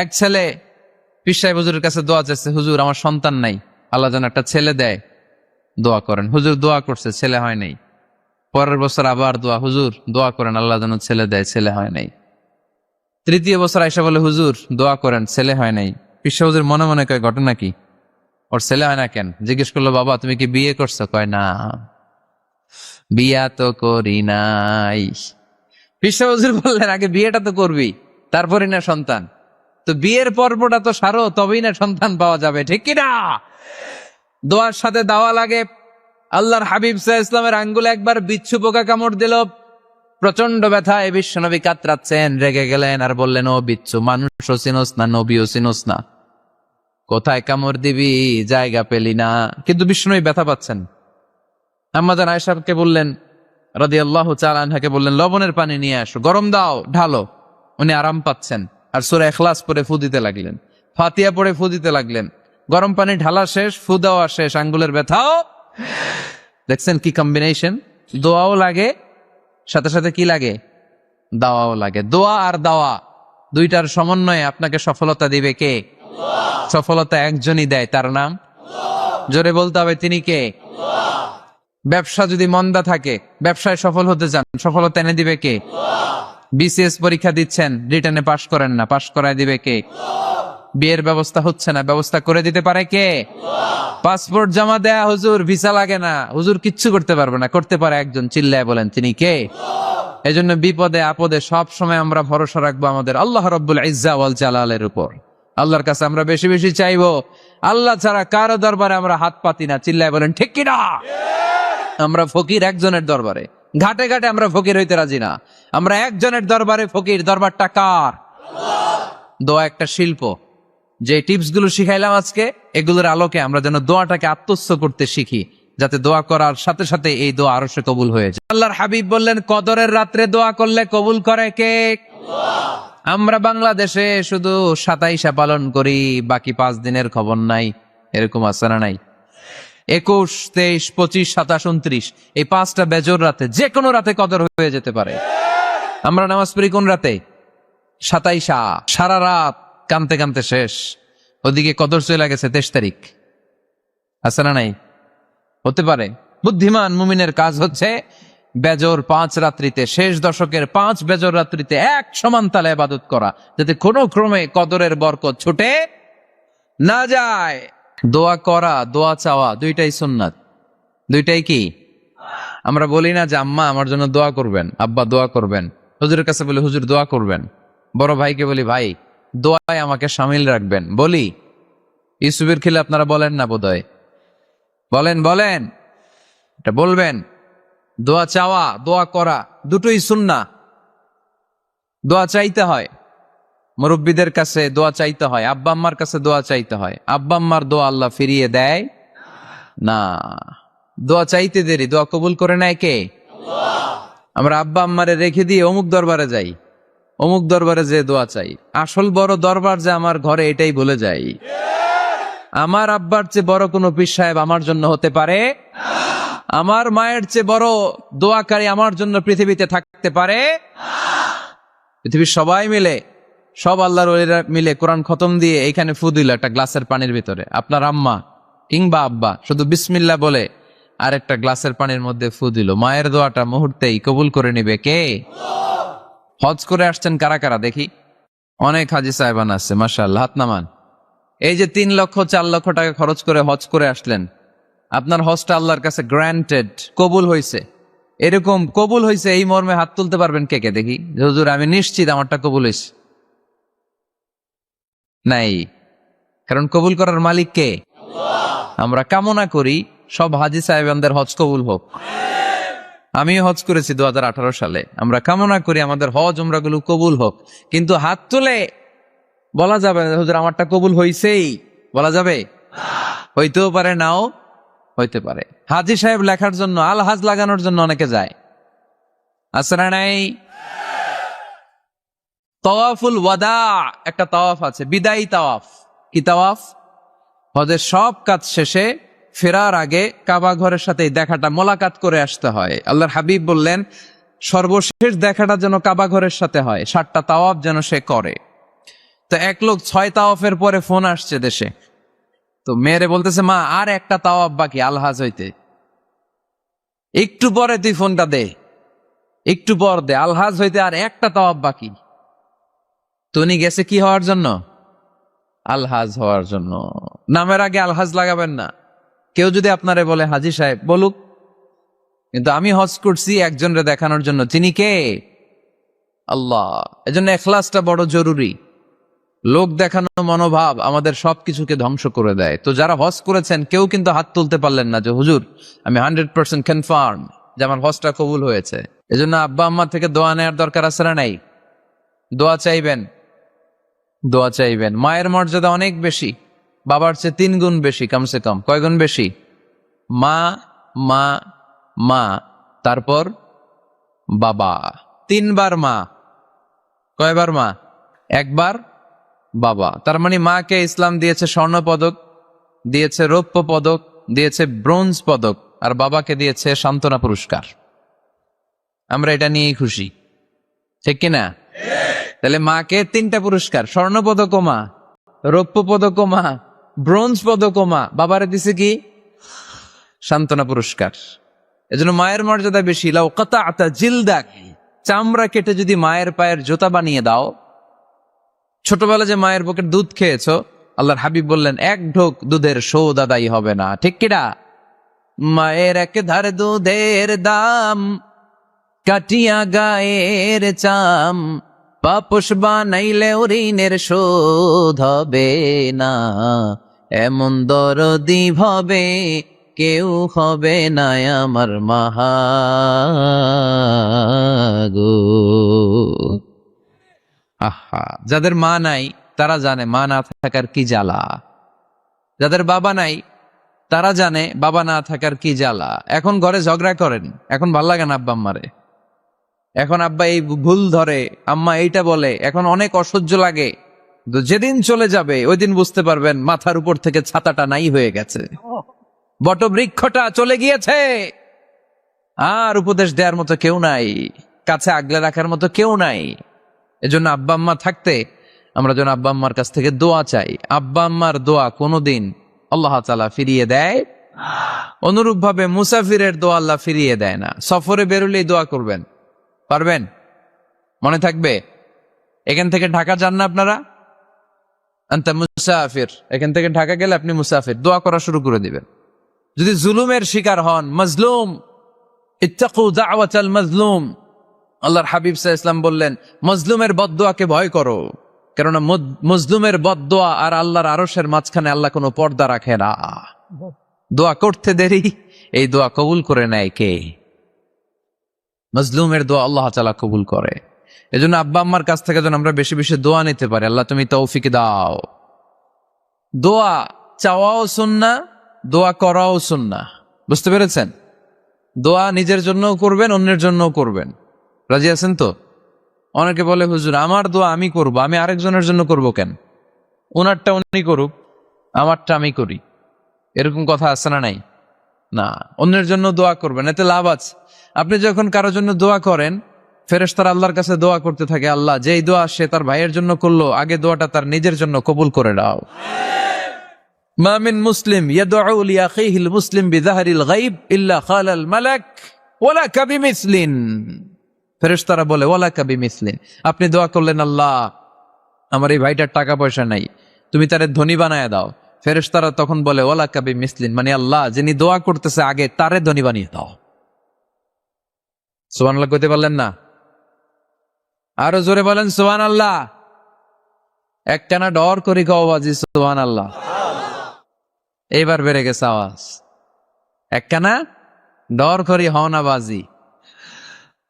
এক ছেলে পীর সাহেব হুজুরের কাছে দোয়া চাইছে, হুজুর আমার সন্তান নাই, আল্লাহ যেন একটা ছেলে দেয়, দোয়া করেন। হুজুর দোয়া করছে, ছেলে হয় নাই। পরের বছর আবার দোয়া, হুজুর দোয়া করেন আল্লাহ যেন ছেলে দেয়, ছেলে হয় নাই। তৃতীয় বছর আয়সা বলে, হুজুর দোয়া করেন, ছেলে হয় নাই। পীর সাহেব হুজুর মনে মনে কয়, ঘটনা কি, ওর ছেলে হয় না কেন? জিজ্ঞেস করলো, বাবা তুমি কি বিয়ে করছো? কয় না, বিয়া তো করি নাই। পীর সাহেব হুজুর বললেন, আগে বিয়েটা তো করবি, তারপরই না সন্তান। তো বিয়ের পর্বটা তো সারো, তবেই না সন্তান পাওয়া যাবে, ঠিক কিনা? দোয়ার সাথে দাওয়া লাগে। আল্লাহর হাবিব সাল্লাল্লাহু আলাইহি ইসলামের আঙ্গুলে একবার বিচ্ছু পোকা কামড় দিল, প্রচন্ড ব্যথা। এই বিশ্বনবী কাতরাচ্ছেন, রেগে গেলেন আর বললেন, ও বিচ্ছু, মানুষও চিনোস না, নবীও চিনোস না, কোথায় কামড় দিবি, জায়গা পেলি না। কিন্তু বিশ্বনবী ব্যথা পাচ্ছেন। আম্মাজান আয়েশাকে বললেন, রাদিয়াল্লাহু তাআলা আনহাকে বললেন, লবণের পানি নিয়ে আসো, গরম দাও, ঢালো। উনি আরাম পাচ্ছেন আর সূরা ইখলাস পড়ে ফু দিতে লাগলেন, ফাতিহা পড়ে ফু দিতে লাগলেন। গরম পানি ঢালা শেষ, ফু দেওয়া শেষ, আঙ্গুলের ব্যথাও। দেখছেন কি কম্বিনেশন? দোয়াও লাগে, সাথে সাথে কি লাগে, দাওয়াও লাগে। দোয়া আর দাওয়া দুইটার সমন্বয়ে আপনাকে সফলতা দিবে কে? আল্লাহ। সফলতা একজনই দেয়, তার নাম আল্লাহ। জোরে বলতে হবে, তিনি কে? আল্লাহ। ব্যবসা যদি মন্দা থাকে, ব্যবসায় সফল হতে চান, সফলতা এনে দিবে কে? আল্লাহ। বিসিএস পরীক্ষা দিচ্ছেন, রিটেনে পাশ করেন না, পাশ করায় দিবে কে? আল্লাহ। বিয়ের ব্যবস্থা হচ্ছে না, ব্যবস্থা করে দিতে পারে কে? আল্লাহ। পাসপোর্ট জমা দেয়া, হুজুর ভিসা লাগে না, হুজুর কিচ্ছু করতে পারবে না, করতে পারে একজন, চিল্লায় বলেন তিনি কে? আল্লাহ। এজন্য বিপদে আপদে সব সময় আমরা ভরসা রাখবো আমাদের আল্লাহ রাব্বুল ইজ্জা ওয়াল জালালের উপর। আল্লাহর কাছে আমরা বেশি বেশি চাইবো। আল্লাহ ছাড়া কারো দরবারে আমরা হাত পাতি না, চিল্লায় বলেন ঠিক কিনা? আমরা ফকির একজনের দরবারে, ঘাটে ঘাটে আমরা ফকির হইতে রাজি না, আমরা একজনের দরবারে ফকির। দরবারটা কার? আল্লাহ। দোয়া একটা শিল্প। যে টিপস গুলো শিখাইলাম আজকে, এগুলোর আলোকে আমরা যেন দোয়াটাকে আত্মস্থ করতে শিখি, যাতে দোয়া করার সাথে সাথে এই দোয়া আরো সে কবুল হয়ে যায়। আল্লাহর হাবিব বললেন, কদরের রাত্রে দোয়া করলে কবুল করে কে? আল্লাহ। আমরা বাংলাদেশে শুধু 27 পালন করি, বাকি 5 দিনের খবর নাই। এরকম আছে না নাই? 21, 23, 25, 27, 29 এই 5টা বেজর রাতে, যে কোনো রাতে কদর হয়ে যেতে পারে। আমরা নামাজ পড়ি কোন রাতে? 27। সারা রাত কানতে কানতে শেষ, ওদিকে কদর চলে গেছে 23 তারিখ। আছে না নাই? হতে পারে। বুদ্ধিমান মুমিনের কাজ হচ্ছে বেজর 5 রাত্রিতে, শেষ দশকের 5 বেজর রাত্রিতে এক সমান তালে ইবাদত করা, যাতে কোনো ক্রমে কদরের বরকত ছুটে না যায়। দোয়া করা, দোয়া চাওয়া দুইটাই সুন্নাত। দুইটাই কি? আমরা বলি না যে আম্মা আমার জন্য দোয়া করবেন, আব্বা দোয়া করবেন। হুজুরের কাছে বলি, হুজুর দোয়া করবেন। বড় ভাইকে বলি, ভাই দোয়ায় আমাকে শামিল রাখবেন। বলি, ইউসুফের খিলে আপনারা বলেন না বোধহয়? বলেন বলেন, এটা বলবেন। দোয়া চাওয়া, দোয়া করা দুটোই সুন্নাহ। দোয়া চাইতে হয়, মুরব্বীদের কাছে দোয়া চাইতে হয়, আব্বা আম্মার কাছে দোয়া চাইতে হয়। আব্বা আম্মার দোয়া আল্লাহ ফিরিয়ে দেয় না। দোয়া চাইতে দেরি, দোয়া কবুল করে নেয় কে? আল্লাহ। আমরা আব্বা আম্মারে রেখে দিয়ে অমুক দরবারে যাই, অমুক দরবারে যে দোয়া চাই। আসল বড় দরবার যে আমার ঘরে, এটাই ভুলে যাই। আমার আব্বার চেয়ে বড় কোনো পীর সাহেব আমার জন্য হতে পারে, আমার মায়ের চেয়ে বড় দোয়াকারী আমার জন্য পৃথিবীতে থাকতে পারে। পৃথিবীর সবাই মিলে, সব আল্লাহর ওলিরা মিলে কোরআন খতম দিয়ে এইখানে ফু দিল একটা গ্লাসের পানির ভিতরে, আপনার আম্মা কিংবা আব্বা শুধু বিসমিল্লাহ বলে আর একটা গ্লাসের পানির মধ্যে ফু দিল, মায়ের দোয়াটা মুহূর্তেই কবুল করে নিবে কে? হজ করে আসছেন কারা কারা দেখি? অনেক হাজি সাহেবান আছে, মাশাআল্লাহ, হাত নামান। এই যে 3 লক্ষ 4 লক্ষ টাকা খরচ করে হজ করে আসলেন, আপনার হজটা আল্লাহর কাছে গ্রান্টেড, কবুল হয়েছে। এরকম কবুল হয়েছে এই মর্মে হাত তুলতে পারবেন কে কে দেখি? হুজুর আমি নিশ্চিত আমারটা কবুল হয়েছে। নাই, কারণ কবুল করার মালিক কে? আল্লাহ। আমরা কামনা করি সব হাজি সাহেবানদের হজ কবুল হোক। আমিও হজ করেছি 2018 সালে। আমরা কামনা করি আমাদের হজ উমরাগুলো কবুল হোক, কিন্তু হাত তুলে বলা যাবে হুজুর আমারটা কবুল হইছেই, বলা যাবে? হইতেও পারে, নাও হইতে পারে। হাজি সাহেব লেখার জন্য, আল হাজ লাগানোর জন্য অনেকে যায়, আছে না নাই? তাওয়াফুল ওয়াদা একটা তাওয়াফ আছে, বিদায়ী তাওয়াফ। কি তাওয়াফ? হজের সব কাজ শেষে ফেরার আগে কাবা ঘরের সাথে দেখাটা, মোলাকাত করে আসতে হয়। আল্লাহর হাবিব বললেন সর্বশেষ দেখাটা যেন কাবা ঘরের সাথে হয়, 7টা তাওয়াফ যেন সে করে। তো এক লোক 6 তাওয়াফের পরে ফোন আসছে দেশে, তো মেয়েরে বলতেছে, মা আর একটা তাওয়াফ বাকি আলহাজ হইতে, একটু পরে তুই ফোনটা দে, একটু পর দে, আলহাজ হইতে আর একটা তাওয়াফ বাকি। তো উনি গেছে কি হওয়ার জন্য? আলহাজ হওয়ার জন্য। নামের আগে আলহাজ লাগাবেন না। কেউ যদি আপনারে বলে হাজী সাহেব, বলুক, কিন্তু আমি হজ করছি একজনরে দেখানোর জন্য। তিনি কে? আল্লাহ। এজন্য ইখলাসটা বড় জরুরি। লোক দেখানো মনোভাব আমাদের সবকিছুকে ধ্বংস করে দেয়। তো যারা হজ করেছেন কেউ কিন্তু হাত তুলতে পারলেন না যে হুজুর আমি 100% কনফার্ম যে আমার হজটা কবুল হয়েছে। এজন্য আব্বা আম্মা থেকে দোয়া নেওয়ার দরকার আছে না নাই? দোয়া চাইবেন, দোয়া চাইবেন। মায়ের মর্যাদা অনেক বেশি, বাবার চেয়ে 3 গুণ বেশি, কমসে কম। কয় গুণ বেশি? মা, মা, মা, তারপর বাবা। 3 বার মা। কয়বার মা? 1 বার বাবা। তার মানে মাকে ইসলাম দিয়েছে স্বর্ণ পদক, দিয়েছে রৌপ্য পদক, দিয়েছে ব্রোঞ্জ পদক, আর বাবাকে দিয়েছে সান্ত্বনা পুরস্কার। আমরা এটা নিয়েই খুশি, ঠিক কিনা? তাহলে মাকে 3টা পুরস্কার, স্বর্ণ পদক মা, রৌপ্য পদক মা, ব্রোঞ্জ পদক মা, বাবারে দিছে কি? সান্ত্বনা পুরস্কার। এজন্য মায়ের মর্যাদা বেশি। লাউ কাতাআতা জিলদাক, চামড়া কেটে যদি মায়ের পায়ের জুতা বানিয়ে দাও। ছোটবেলা যে মায়ের বুকের দুধ খেয়েছো, আল্লাহর হাবিব বললেন 1 ঢোক দুধের শোধ আদায় হবে না, ঠিক কিনা? মায়ের এক ধার দুধের দাম, কাটিয়া গায়ের চাম, পাপস বানাইলে ঋণের শোধ হবে না, এমন দরদি ভাবে কেউ হবে না আমার মাহাগো। আহা, যাদের মা নাই তারা জানে মা না থাকার কি জ্বালা। যাদের বাবা নাই তারা জানে বাবা না থাকার কি জ্বালা। এখন ঘরে ঝগড়া করেন, এখন ভাল লাগে না আব্বা আম্মারে, এখন আব্বা এই ভুল ধরে, আম্মা এইটা বলে, এখন অনেক অসহ্য লাগে। তো যেদিন চলে যাবে ওই দিন বুঝতে পারবেন মাথার উপর থেকে ছাতাটা নাই হয়ে গেছে, বটবৃক্ষটা চলে গিয়েছে, আর উপদেশ দেওয়ার মতো কেউ নাই, কাছে আগলে রাখার মতো কেউ নাই। এজন্য আব্বা আম্মা থাকতে আমরা যেন আব্বা আম্মার কাছ থেকে দোয়া চাই। আব্বা আম্মার দোয়া কোনোদিন আল্লাহ তাআলা ফিরিয়ে দেয়। অনুরূপ ভাবে মুসাফিরের দোয়া আল্লাহ ফিরিয়ে দেয় না। সফরে বেরোলেই দোয়া করবেন, পারবেন? মনে থাকবে? এখান থেকে ঢাকা যান না আপনারা, আনতা মুসাফির, এখান থেকে ঢাকা গেলে আপনি মুসাফির, দোয়া করা শুরু করে দিবেন। যদি জুলুমের শিকার হন, মাজলুম, ইত্তাকু দাওয়াতাল মাজলুম, আল্লাহর হাবিব সাল্লাল্লাহু আলাইহি ওয়াসাল্লাম বললেন মজলুমের বদদোয়াকে ভয় করো, কেননা মজলুমের বদদোয়া আর আল্লাহর আরশের মাঝখানে আল্লাহ কোনো পর্দা রাখে না। দোয়া করতে দেরি, এই দোয়া কবুল করে নেয় কে? মজলুমের দোয়া আল্লাহ তাআলা কবুল করে। এজন্য আব্বা আম্মার কাছ থেকে যেন আমরা বেশি বেশি দোয়া নিতে পারি। আল্লাহ তুমি তৌফিক দাও। দোয়া চাওয়াও সুন্নাহ, দোয়া করাও সুন্নাহ। বুঝতে পেরেছেন? দোয়া নিজের জন্যও করবেন, অন্যের জন্যও করবেন। রাজি আছেন তো? অনেকে বলে হুজুর আমার দোয়া আমি করব, আমি আরেকজনের জন্য করব কেন? ওনারটা উনি করুক, আমারটা আমি করি, এরকম কথা আছে না নাই? না, অন্যের জন্য দোয়া করবেন, এতে লাভ আছে। আপনি যখন কারোর জন্য দোয়া করেন, ফেরেশতারা আল্লাহর কাছে দোয়া করতে থাকে, আল্লাহ যেই দোয়া সে তার ভাইয়ের জন্য করলো, আগে দোয়াটা তার নিজের জন্য কবুল করে দাও। মা মিন মুসলিম ইয়াদউ লিআখিহিল মুসলিম বিযাহরিল গায়ব ইল্লা ক্বালাল মালাক ওয়ালাকা বিমিসলিন। ফেরেশতারা বলে ওয়ালাকা বিমিসলিন, আপনি দোয়া করলেন আল্লাহ আমার এই ভাইটার টাকা পয়সা নাই, তুমি তারে ধনী বানায় দাও। ফেরেশতারা তখন বলে ওয়ালাকা বিমিসলিন, মানে আল্লাহ যিনি দোয়া করতেছে আগে তারে ধনী বানিয়ে দাও। সুবহানাল্লাহ কইতে পারলেন না? আরো জোরে বলেন সুবহানাল্লাহ। একটানা ডর করি কও বাজি সুবহানাল্লাহ। এইবার বেড়ে গেছে আওয়াজ। একটানা ডর করি হও না বাজি,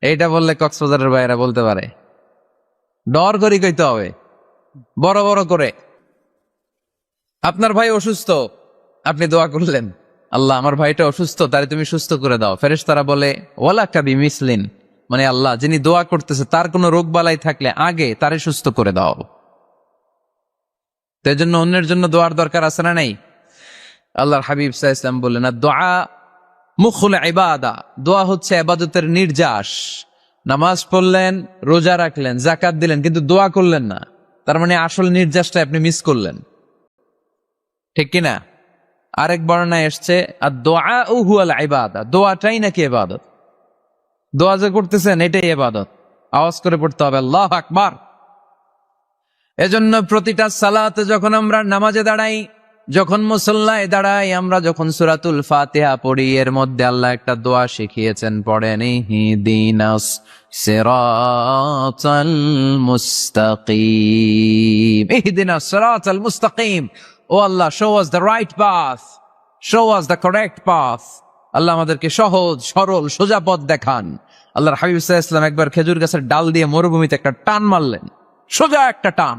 এইটা বললে কক্সবাজারের ভাইয়েরা বলতে পারে। ডর করি কইতে হবে বড় বড় করে। আপনার ভাই অসুস্থ, আপনি দোয়া করলেন আল্লাহ আমার ভাইটা অসুস্থ, তারে তুমি সুস্থ করে দাও। ফেরেশতারা বলে ওয়ালাকা বিমিসলিন, মানে আল্লাহ যিনি দোয়া করতেছে তার কোনো রোগ বালাই থাকলে আগে তারে সুস্থ করে দাও। তাই জন্য অন্যের জন্য দোয়ার দরকার আছে না নাই? আল্লাহর হাবিব সাল্লাল্লাহু আলাইহি ওয়াসাল্লাম বললেন দোয়া মুখুল ইবাদা, দোয়া হচ্ছে ইবাদতের নির্যাস। নামাজ পড়লেন, রোজা রাখলেন, যাকাত দিলেন, কিন্তু দোয়া করলেন না, তার মানে আসল নির্যাসটা আপনি মিস করলেন, ঠিক কিনা? আরেক বর্ণনায় এসছে আর দোয়া হুয়াল ইবাদা, দোয়াটাই নাকি ইবাদত। দোয়া যে করতেছেন এটাই ইবাদত। আওয়াজ করে পড়তে হবে আল্লাহু আকবার। এজন্য প্রতিটা সালাতে যখন আমরা নামাজে দাঁড়াই, যখন মুসল্লায় দাঁড়াই, আমরা যখন সূরাতুল ফাতিহা পড়ি, এর মধ্যে আল্লাহ একটা দোয়া শিখিয়েছেন, পড়েন ইহদিনাস সিরাতাল মুস্তাকিম, ইহদিনাস সিরাতাল মুস্তাকিম। O Allah, show us the right path, show us the correct path. Allah আমাদেরকে সহজ সরল সোজা পথ দেখান। আল্লাহর হাবিব সাল্লাল্লাহু আলাইহি ওয়াসাল্লাম একবার খেজুর গাছের ডাল দিয়ে মরুভূমিতে একটা টান মারলেন, সোজা একটা টান,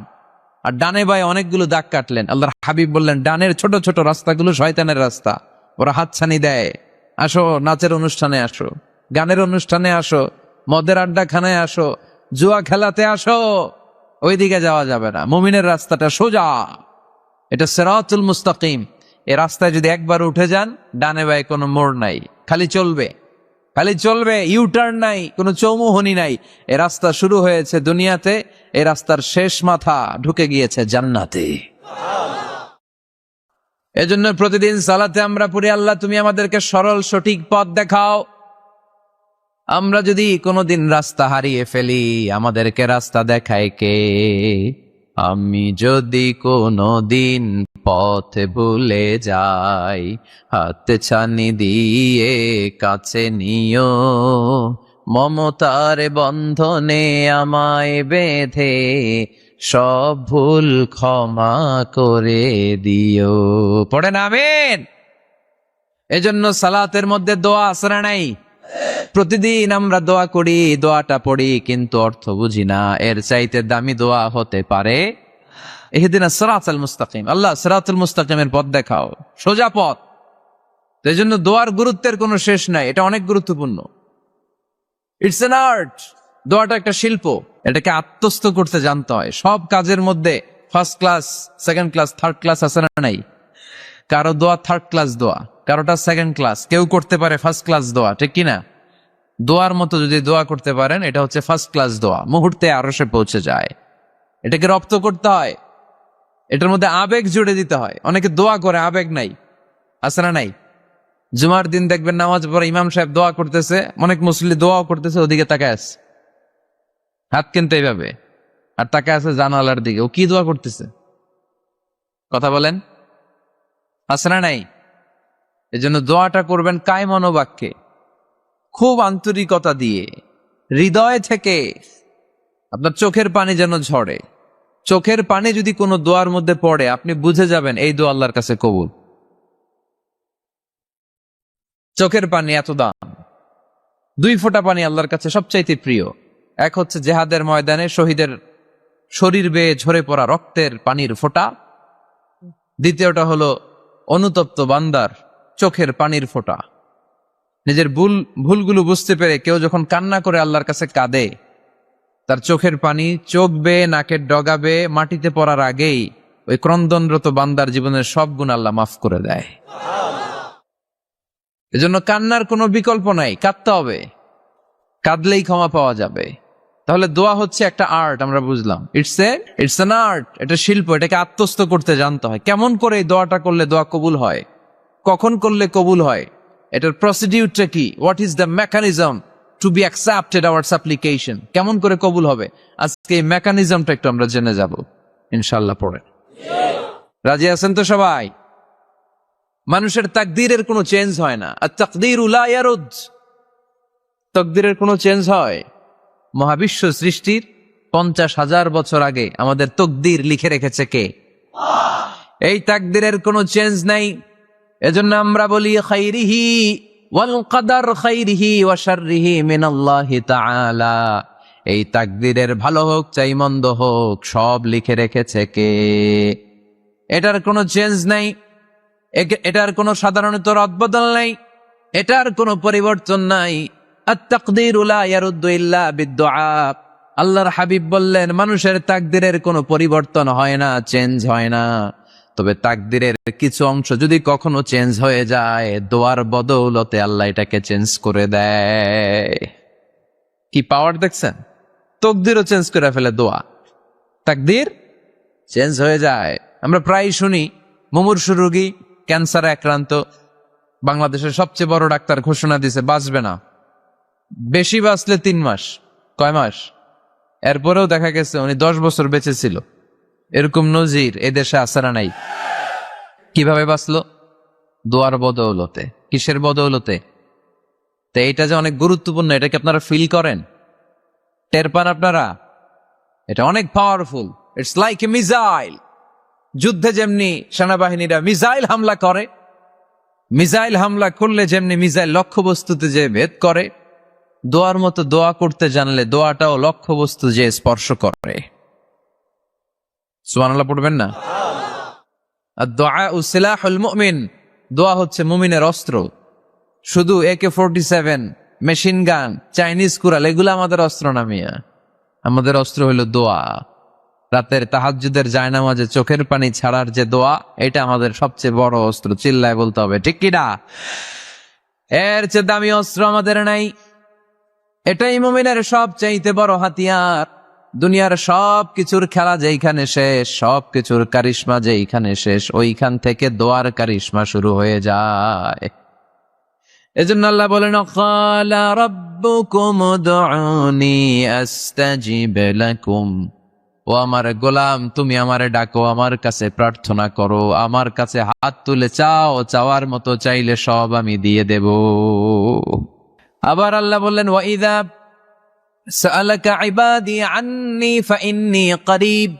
আর ডানে বায়ে অনেকগুলো দাগ কাটলেন। আল্লাহর হাবিব বললেন, ডানের ছোট ছোট রাস্তাগুলো শয়তানের রাস্তা, ওরা হাতছানি দেয়। আসো নাচের অনুষ্ঠানে আসো, গানের অনুষ্ঠানে আসো, মদের আড্ডাখানায় আসো, জুয়া খেলাতে আসো, ওইদিকে যাওয়া যাবে না। মুমিনের রাস্তাটা সোজা, এটা সিরাতুল মুস্তাকিম। এই রাস্তায় যদি একবার উঠে যান, ডানে বায়ে কোনো মোড় নাই, খালি চলবে, খালি চলবে, ইউটার্ন নাই, কোনো চৌমুহনী নাই। এ রাস্তা শুরু হয়েছে দুনিয়াতে, এই রাস্তার শেষ মাথা ঢুকে গিয়েছে জান্নাতে। এজন্য প্রতিদিন সালাতে আমরা পড়ি, আল্লাহ তুমি আমাদেরকে সরল সঠিক পথ দেখাও। আমরা যদি কোনোদিন রাস্তা হারিয়ে ফেলি, আমাদেরকে রাস্তা দেখায় কে? আমি যদি কোনোদিন পথ ভুলে যাই, হাতে ছানি দিয়ে কাছে নিও, মমতার বন্ধনে আমায় বেঁধে সব ভুল ক্ষমা করে দিও। পড়েন আমিন। এজন্য সালাতের মধ্যে দোয়া আছে না নাই? প্রতিদিন আমরা দোয়া করি, দোয়াটা পড়ি, কিন্তু অর্থ বুঝি না। এর চাইতে দামি দোয়া হতে পারে ইহদিনাস সিরাতাল মুস্তাকিম, আল্লাহ সিরাতুল মুস্তাকিমের পথ দেখাও, সোজা পথ। এই জন্য দোয়ার গুরুত্বের কোনো শেষ নাই, এটা অনেক গুরুত্বপূর্ণ। It's an art. দোয়াটা একটা শিল্প, এটাকে আত্মস্থ করতে জানতে হয়। সব কাজের মধ্যে first class, second class, third class আছে না নাই? কারো দোয়া থার্ড ক্লাস দোয়া, কারোটা সেকেন্ড ক্লাস, কেউ করতে পারে ফার্স্ট ক্লাস দোয়া, ঠিক কিনা? দোয়ার মতো যদি দোয়া করতে পারেন, এটা হচ্ছে ফার্স্ট ক্লাস দোয়া, মুহূর্তে আরশে পৌঁছে যায়। এটাকে রপ্ত করতে হয়, এটার মধ্যে আবেগ জুড়ে দিতে হয়। অনেকে দোয়া করে আবেগ নাই, আছে না নাই? জুমার দিন দেখবেন নামাজ পড়ে ইমাম সাহেব দোয়া করতেছে, অনেক মুসল্লি দোয়াও করতেছে, ওদিকে তাকায় আছে, হাত কিন্তু এইভাবে, আর তাকায় আছে জানালার দিকে। ও কি দোয়া করতেছে? কথা বলেন, আছে না নাই? এই জন্য দোয়াটা করবেন কায় মনোবাক্যে, খুব আন্তরিকতা দিয়ে, হৃদয় থেকে। আপনার চোখের পানি যেন ঝরে। চোখের পানি যদি কোনো দোয়ার মধ্যে পড়ে, আপনি বুঝে যাবেন এই দোয়া আল্লাহর কাছে কবুল। চোখের পানি এত দাম। 2 ফোঁটা পানি আল্লাহর কাছে সবচাইতে প্রিয়। এক হচ্ছে জেহাদের ময়দানে শহীদের শরীর বেয়ে ঝরে পড়া রক্তের পানির ফোঁটা, দ্বিতীয়টা হলো অনুতপ্ত বান্দার চোখের পানির ফোঁটা। নিজের ভুলগুলো বুঝতে পেরে কেউ যখন কান্না করে আল্লাহর কাছে কাঁদে, তার চোখের পানি চোখ বেয়ে নাকের ডগা বেয়ে মাটিতে পড়ার আগেই ওই ক্রন্দনরত বান্দার জীবনের সব গুণ আল্লাহ মাফ করে দেয়। এজন্য কান্নার কোনো বিকল্প নাই, কাঁদতে হবে, কাঁদলেই ক্ষমা পাওয়া যাবে। তাহলে দোয়া হচ্ছে একটা আর্ট, আমরা বুঝলাম। ইটস এন আর্ট, এটা শিল্প, এটাকে আত্মস্থ করতে জানতে হয়। কেমন করে এই দোয়াটা করলে দোয়া কবুল হয়, কখন করলে কবুল হয়, এটার প্রসিডিউরটা কি, what is the mechanism two be accepted hour সাপ্লিকেশন, কেমন করে কবুল হবে, আজকে এই মেকানিজমটা একটু আমরা জেনে যাব ইনশাআল্লাহ। পড়ে রাজি আছেন তো সবাই? মানুষের তাকদীরের কোনো চেঞ্জ হয় না। আর তাকদীরু লা ইয়ারুদ, তাকদীরের কোনো চেঞ্জ হয়? মহাবিশ্ব সৃষ্টির 50,000 বছর আগে আমাদের তকদীর লিখে রেখেছে কে? এই তাকদীরের কোনো চেঞ্জ নাই। এজন্য আমরা বলি খাইরিহি ওয়াল কদর খাইরিহি ওয়া শাররিহি মিনাল্লাহি তাআলা। এই তাকদীরের ভালো হোক চাই মন্দ হোক, সব লিখে রেখেছে কে? এটার কোনো চেঞ্জ নাই, এটার কোনো সাধারণত রদবদল নাই, এটার কোনো পরিবর্তন নাই। আত-তাকদীরু লা ইয়ারুদ্দু ইল্লা বিদ-দুআ। আল্লাহর হাবিব বললেন, মানুষের তাকদীরের কোনো পরিবর্তন হয় না, চেঞ্জ হয় না। তবে তাকদীরের কিছু অংশ যদি কখনো চেঞ্জ হয়ে যায়, দোয়ার বদৌলতে আল্লাহ এটাকে চেঞ্জ করে দেয়। কি পাওয়ার দেখছেন? তাকদীরও চেঞ্জ করে ফেলে দোয়া। তাকদীর চেঞ্জ হয়ে যায়। আমরা প্রায় শুনি মুমূর্ষু রোগী, ক্যান্সারে আক্রান্ত, বাংলাদেশের সবচেয়ে বড় ডাক্তার ঘোষণা দিছে বাঁচবে না, বেশি বাঁচলে 3 মাস, কয় মাস, এরপরেও দেখা গেছে উনি 10 বছর বেঁচে ছিল। এরকম নজির এদেশে আছে না নাই? কিভাবে বাঁচলো? দোয়ার বদৌলতে। কিসের বদৌলতে? তো এইটা যে অনেক গুরুত্বপূর্ণ, এটা কি আপনারা ফিল করেন, টের পান আপনারা? এটা অনেক powerful. It's like a missile. যুদ্ধে যেমনি সেনাবাহিনীরা মিসাইল হামলা করে, মিসাইল হামলা করলে যেমনি মিসাইল লক্ষ্যবস্তুতে যে ভেদ করে, দোয়ার মতো দোয়া করতে জানলে দোয়াটাও লক্ষ্যবস্তু যে স্পর্শ করে। সুবহানাল্লাহ পড়বেন না? আদ-দুআউ সিলাহুল মুমিন। দোয়া হচ্ছে মুমিনের অস্ত্র। শুধু AK-47, machine gun, Chinese Corel এগুলো আমাদের অস্ত্র না মিয়া। আমাদের অস্ত্র হলো দোয়া। রাতের তাহাজ্জুদের জায়নামাজে চোখের পানি ছাড়ার যে দোয়া, এটা আমাদের সবচেয়ে বড় অস্ত্র। চিল্লায় বলতে হবে, ঠিক কি না? এর চেয়ে দামি অস্ত্র আমাদের নাই। এটাই মুমিনের সবচাইতে বড় হাতিয়ার। দুনিয়ার সব কিছুর খেলা যেইখানে শেষ, সব কিছুর কারিশমা যেইখানে শেষ, ওইখান থেকে দোয়ার কারিশমা শুরু হয়ে যায়। এজন্য আল্লাহ বলেন, ক্বালা রাব্বুকুম উদউনি আস্তাজিব লাকুম। ও আমার গোলাম, তুমি আমারে ডাকো, আমার কাছে প্রার্থনা করো, আমার কাছে হাত তুলে চাও, চাওয়ার মতো চাইলে সব আমি দিয়ে দেব। আবার আল্লাহ বললেন, ওয়া ইযা সাআলাকা ইবাদি আন্নী ফাইন্নী করিব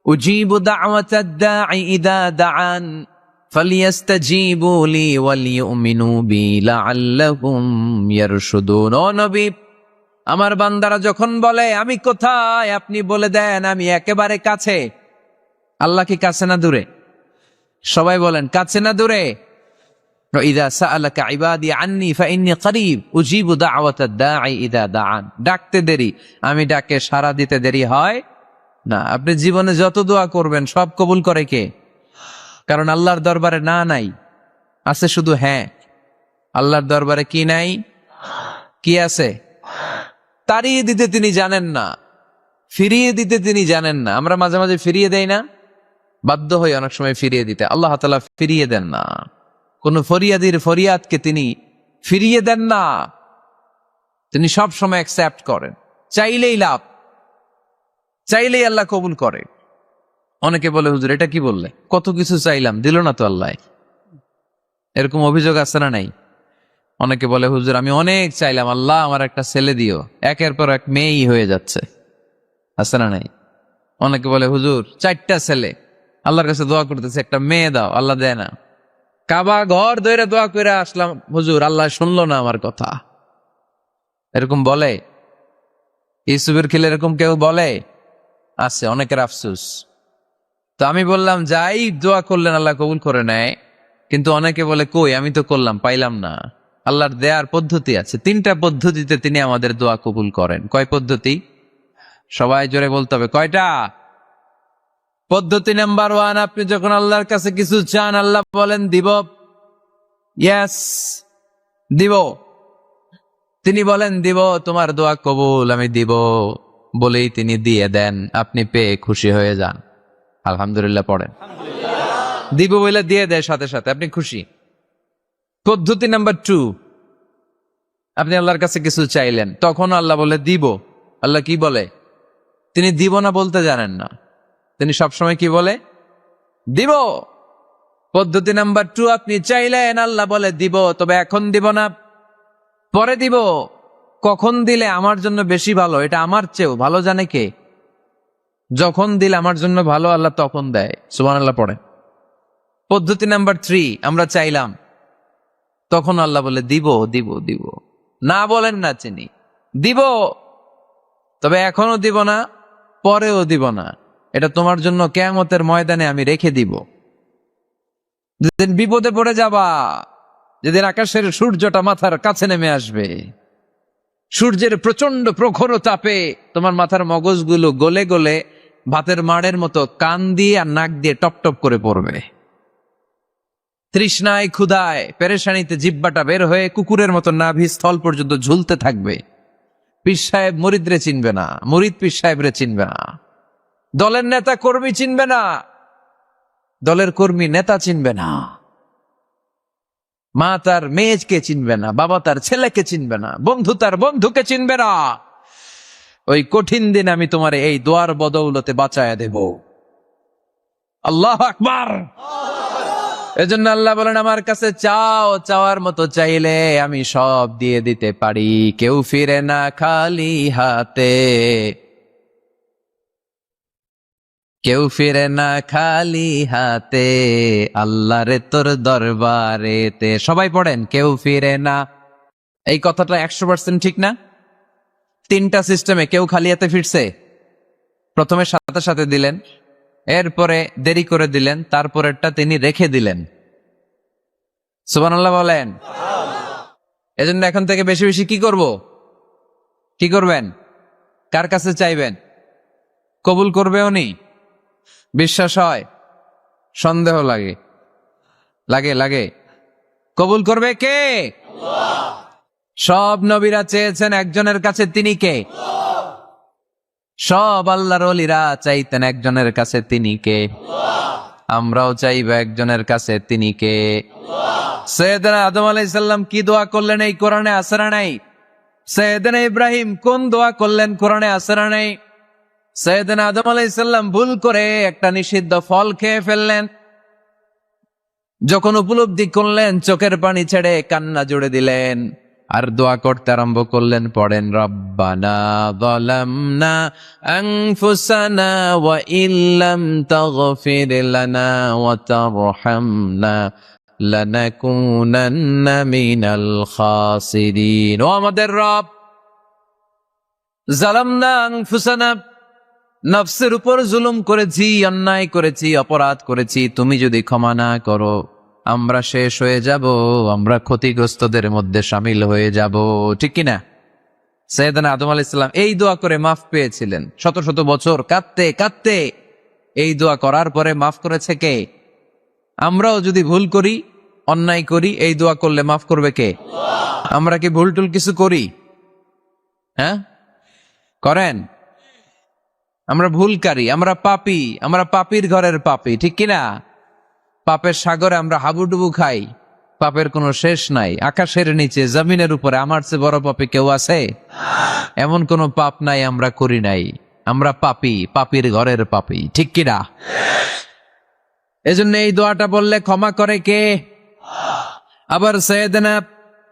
উজিবু দাওয়াতাদ দাঈ ইযা দাআন ফালিয়াস্তাজিবু লি ওয়ালিউমিনু বি লাআল্লাহুম ইয়ারশুদুন। ও নবী, আমার বান্দারা যখন বলে আমি কোথায়, আপনি বলে দেন আমি একেবারে কাছে। আল্লাহ কি কাছে না দূরে? সবাই বলেন, কাছে না দূরে? ইযা সাআলাকা ইবাদি আন্নী ফাইন্নী করিব উজিবু দাওয়াতাদ দাঈ ইযা দাআন। ডাকতে দেরি, আমি ডাকে সাড়া দিতে দেরি হয় না। আপনি জীবনে যত দোয়া করবেন সব কবুল করে কে? কারণ আল্লাহর দরবারে না নাই, আছে শুধু হ্যাঁ। আল্লাহর দরবারে কি নাই? কি আছে? তাড়িয়ে দিতে তিনি জানেন না, ফিরিয়ে দিতে তিনি জানেন না। আমরা মাঝে মাঝে ফিরিয়ে দেই না? বাধ্য হই অনেক সময় ফিরিয়ে দিতে। আল্লাহ তাআলা ফিরিয়ে দেন না। কোন ফরিয়াদির ফরিয়াদকে তিনি ফিরিয়ে দেন না, তিনি সব সময় অ্যাকসেপ্ট করেন। চাইলেই লাভ, চাইলেই আল্লাহ কবুল করে। অনেকে বলে, হুজুর এটা কি বললে, কত কিছু চাইলাম দিল না তো আল্লাহ। এরকম অভিযোগ আছে না নাই? অনেকে বলে, হুজুর আমি অনেক চাইলাম, আল্লাহ আমার একটা ছেলে দিও, একের পর এক মেয়েই হয়ে যাচ্ছে। আছে না নাই? অনেকে বলে, হুজুর 4টা ছেলে, আল্লাহর কাছে দোয়া করতেছে একটা মেয়ে দাও, আল্লাহ দেয় না। কাবা ঘর ধরে দোয়া করে আসলাম, হুজুর আল্লাহ শুনলো না আমার কথা। এরকম বলে? ইউসুফের খিলে এরকম কেউ বলে? আছে, অনেকের আফসোস। তো আমি বললাম, যাই দোয়া করলেন আল্লাহ কবুল করে নেয়, কিন্তু অনেকে বলে কই আমি তো করলাম পাইলাম না। আল্লাহর দেয়ার পদ্ধতি আছে, 3টা পদ্ধতিতে তিনি আমাদের দোয়া কবুল করেন। কয় পদ্ধতি? সবাই জোরে বলতে হবে, কয়টা? পদ্ধতি নাম্বার 1, আপনি যখন আল্লাহর কাছে কিছু চান আল্লাহ বলেন দিব, ইয়েস দিব। তিনি বলেন দিব, তোমার দোয়া কবুল, আমি দিব বলেই তিনি দিয়ে দেন। আপনি পেয়ে খুশি হয়ে যান, আলহামদুলিল্লাহ পড়েন। দিব বলে দিয়ে দেয় সাথে সাথে, আপনি খুশি। পদ্ধতি নাম্বার 2, আপনি আল্লাহর কাছে কিছু চাইলেন, তখন আল্লাহ বলে দিব। আল্লাহ কি বলে? তিনি দিব না বলতে জানেন না, তিনি সবসময় কি বলে? দিব। পদ্ধতি নাম্বার 2, আপনি চাইলেন, আল্লাহ বলে দিব, তবে এখন দিব না, পরে দিব। কখন দিলে আমার জন্য বেশি ভালো, এটা আমার চেয়েও ভালো জানে কে? যখন দিলে আমার জন্য ভালো আল্লাহ তখন দেয়। সুবহানাল্লাহ পড়ে। পদ্ধতি নাম্বার 3, আমরা চাইলাম, তখন আল্লাহ বলে দিব দিব দিব, না বলেন না চিনি, দিব, তবে এখনো দিব না, পরেও দিব না, এটা তোমার জন্য কিয়ামতের ময়দানে আমি রেখে দিব। যেদিন বিপদে পড়ে যাবা, যেদিন আকাশের সূর্যটা মাথার কাছে নেমে আসবে, সূর্যের প্রচন্ড প্রখর তাপে তোমার মাথার মগজগুলো গলে গলে ভাতের মাড়ের মতো কান দিয়ে আর নাক দিয়ে টপ টপ করে পড়বে। তৃষ্ণায় ক্ষুধায় পেরেশানিতে জিব্বাটা বের হয়ে কুকুরের মতো নাভি স্থল পর্যন্ত ঝুলতে থাকবে। পীর সাহেব মুরিদরে চিনবে না, মুরিদ পীর সাহেবরে চিনবে না। দলের নেতা কর্মী চিনবে না, দলের কর্মী নেতা চিনবে না, মা তার মেয়েকে চিনবে না, বাবা তার ছেলেকে চিনবে না, বন্ধু তার বন্ধুকে চিনবে না। ওই কঠিন দিন আমি তোমার এই দোয়ার বদৌলতে বাঁচায়া দেব। আল্লাহু আকবার। এজন্য আল্লাহ বলেন, আমার কাছে চাও, চাওয়ার মতো চাইলে আমি সব দিয়ে দিতে পারি। কেউ ফিরে না খালি হাতে, কেউ ফিরে না খালি হাতে, আল্লাহরে তোর দরবারেতে। সবাই পড়েন, কেউ ফিরে না। এই কথাটা 100% ঠিক না? তিনটা সিস্টেমে কেউ খালি হাতে ফিরছে? প্রথমে সাথে সাথে দিলেন, এরপরে দেরি করে দিলেন, তারপরেরটা তিনি রেখে দিলেন। সুবহানাল্লাহ বলেন। এজন্য এখন থেকে বেশি বেশি কি করব? কি করবেন? কার কাছে চাইবেন? কবুল করবে উনি? বিশ্বাস হয়? সন্দেহ লাগে? লাগে লাগে? কবুল করবে কে? সব নবীরা চেয়েছেন একজনের কাছে, তিনি কে? সব আল্লাহর ওলিরা চাইতেন একজনের কাছে, তিনি কে? আমরাও চাইব একজনের কাছে, তিনি কে? সৈয়দনা আদম আলাইহিস সালাম কি দোয়া করলেন এই কোরআনে আছে না নাই? সৈয়দনা ইব্রাহিম কোন দোয়া করলেন কোরআনে আছে না নাই? সৈয়দনা আদম আলাইহিস সালাম ভুল করে একটা নিষিদ্ধ ফল খেয়ে ফেললেন, যখন উপলব্ধি করলেন চোখের পানি ছেড়ে কান্না জুড়ে দিলেন, আর দোয়া করতে আরম্ভ করলেন। পড়েন, রব্বানা যালামনা আনফুসানা ওয়া ইল্লাম তাগফির লানা ওয়া তারহামনা লানাকুনান্না মিনাল খাসিরিন। ও আমাদের রব, যালামনা আনফুসানা, নফসের উপর জুলুম করেছি, অন্যায় করেছি, অপরাধ করেছি। তুমি যদি ক্ষমা না করো আমরা শেষ হয়ে যাব, আমরা ক্ষতিগ্রস্তদের মধ্যে শামিল হয়ে যাব। ঠিক কিনা? সৈয়দনা আদম আলাইহিস সালাম এই দোয়া করে মাফ পেয়েছিলেন। শত শত বছর কাঁদতে কাঁদতে এই দোয়া করার পরে মাফ করেছে কে? আমরাও যদি ভুল করি, অন্যায় করি, এই দোয়া করলে মাফ করবে কে? আমরা কি ভুল টুল কিছু করি? হ্যাঁ, করেন? আমরা ভুলকারী, আমরা পাপী, আমরা পাপীর ঘরের পাপী। ঠিক কিনা? পাপের সাগরে আমরা হাবুডুবু খাই, পাপের কোনো শেষ নাই। আকাশের নিচে, জমিনের উপরে আমার চেয়ে বড় পাপী কেউ আছে? এমন কোনো পাপ নাই আমরা করি নাই। আমরা পাপী, পাপীর ঘরের পাপী। ঠিক কিনা? এজন্য এই দোয়াটা বললে ক্ষমা করে কে? আবার সৈয়দনা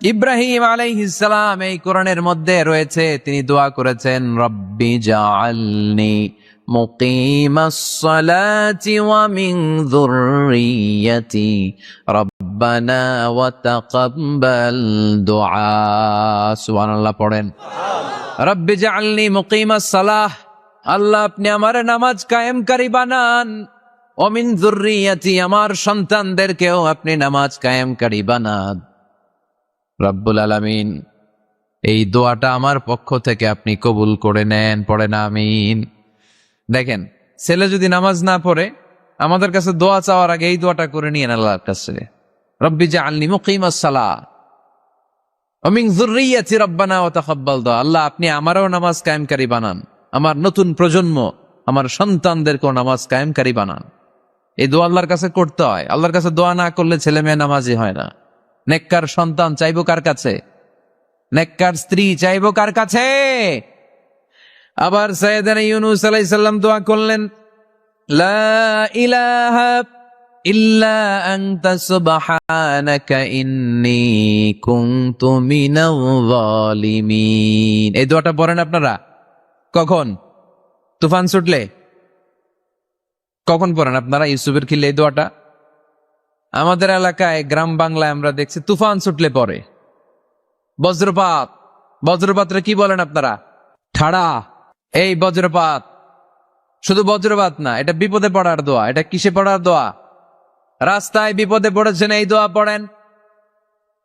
ইব্রাহিম আলাইহিস সালাম এই কোরআনের মধ্যে রয়েছে, তিনি দোয়া করেছেন, রব্বি জাআলনি মুকিমাস সালাতি ওয়া মিন যুররিয়্যাতি রব্বানা ওয়া তাকাব্বাল দুআ। সুবহানাল্লাহ পড়েন, রব্বি জাআলনি মুকিমাস সালাহ, আল্লাহ আপনি আমার নামাজ কায়েমকারী বানান, ওয়া মিন যুররিয়্যাতি, আমার সন্তানদেরকেও আপনি নামাজ কায়েমকারী বানান। রব্বুল আলামিন এই দোয়াটা আমার পক্ষ থেকে আপনি কবুল করে নেন। পড়েন আমিন। দেখেন, ছেলে যদি নামাজ না পড়ে আমাদের কাছে দোয়া চাওয়ার আগে এই দোয়াটা করে নিয়েন আল্লাহর কাছে, রব্বি জাআলনি মুকিমাস সালাহ ওয়া মিন যুররিয়্যাতি রব্বানা ওয়া তাকাব্বাল দুআ। আল্লাহ আপনি আমারও নামাজ কায়েমকারী বানান, আমার নতুন প্রজন্ম, আমার সন্তানদেরকেও নামাজ কায়েমকারী বানান। এই দোয়া আল্লাহর কাছে করতে হয়। আল্লাহর কাছে দোয়া না করলে ছেলে মেয়ে নামাজি হয় না। নেককার সন্তান চাইবো কার কাছে? নেককার স্ত্রী চাইবো কার কাছে? আবার সাইয়েদনা ইউনূস আলাইহিস সালাম দোয়া করলেন, লা ইলাহা ইল্লা আনতা সুবহানাকা ইন্নী কুনতু মিনাল যালিমিন। এই দোয়াটা পড়েন আপনারা কখন? তুফান ছুটলে? কখন পড়েন আপনারা ইউসুফের খিলে এই দোয়াটা? আমাদের এলাকায় গ্রাম বাংলায় আমরা দেখছি তুফান ছুটলে পরে। বজ্রপাত, বজ্রপাতরে কি বলেন আপনারা? ঠাড়া। এই বজ্রপাত, শুধু বজ্রপাত না, এটা বিপদে পড়ার দোয়া। এটা কিসে পড়ার দোয়া? রাস্তায় বিপদে পড়েছেন এই দোয়া পড়েন,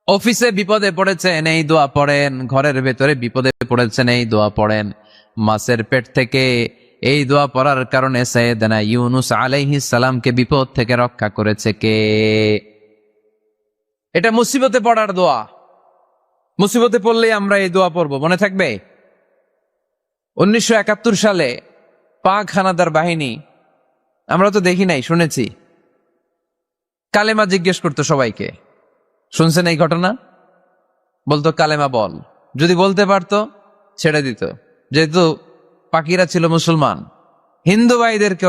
অফিসে বিপদে পড়েছেন এই দোয়া পড়েন, ঘরের ভেতরে বিপদে পড়েছেন এই দোয়া পড়েন। মাছের পেট থেকে এই দোয়া পড়ার কারণে সাইয়েদনা ইউনূস আলাইহিস সালামকে বিপদ থেকে রক্ষা করেছে কে? এটা মুসিবতে পড়ার দোয়া। মুসিবতে পড়লেই আমরা এই দোয়া পড়বো, মনে থাকবে? 1971 সালে পাক হানাদার বাহিনী, আমরা তো দেখি নাই, শুনেছি, কালেমা জিজ্ঞেস করতো সবাইকে। শুনছেন এই ঘটনা? বলতো কালেমা বল, যদি বলতে পারতো ছেড়ে দিত। যেহেতু পাকিরা ছিল মুসলমান, হিন্দু ভাইদেরকে